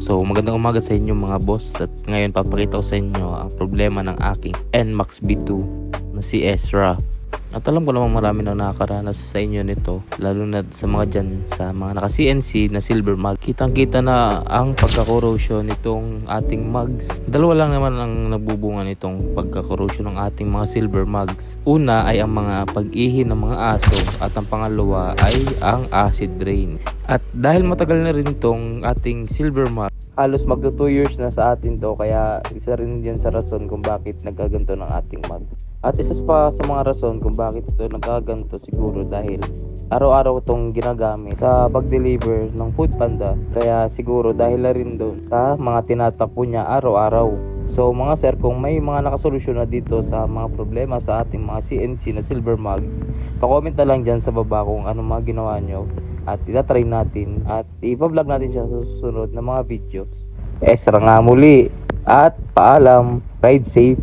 So magandang umaga sa inyo mga boss, at ngayon papakita ko sa inyo ang problema ng aking NMAX B2 na si Ezra. At alam ko naman marami na nakakaranas sa inyo nito, lalo na sa mga dyan sa mga naka CNC na silver mag. Kitang kita na ang pagka-corrosion nitong ating mugs. Dalawa lang naman ang nagbubunga nitong pagka-corrosion ng ating mga silver mugs. Una ay ang mga pag-ihi ng mga aso, at ang pangalawa ay ang acid rain. At dahil matagal na rin itong ating silver mug, halos magto 2 years na sa atin to, kaya isa rin yan sa rason kung bakit nagkaganto ng ating mug. At isa pa sa mga rason kung bakit ito nagkaganto siguro dahil araw-araw itong ginagamit sa pag-deliver ng Food Panda, kaya siguro dahil na rin doon sa mga tinatakbo niya araw-araw. So mga sir, kung may mga nakasolusyon na dito sa mga problema sa ating mga CNC na silver mugs, pa-comment na lang dyan sa baba kung ano mga ginawa nyo, at itatry natin at ipa-vlog natin siya sa susunod na mga videos. Ezra nga muli, at paalam, ride safe.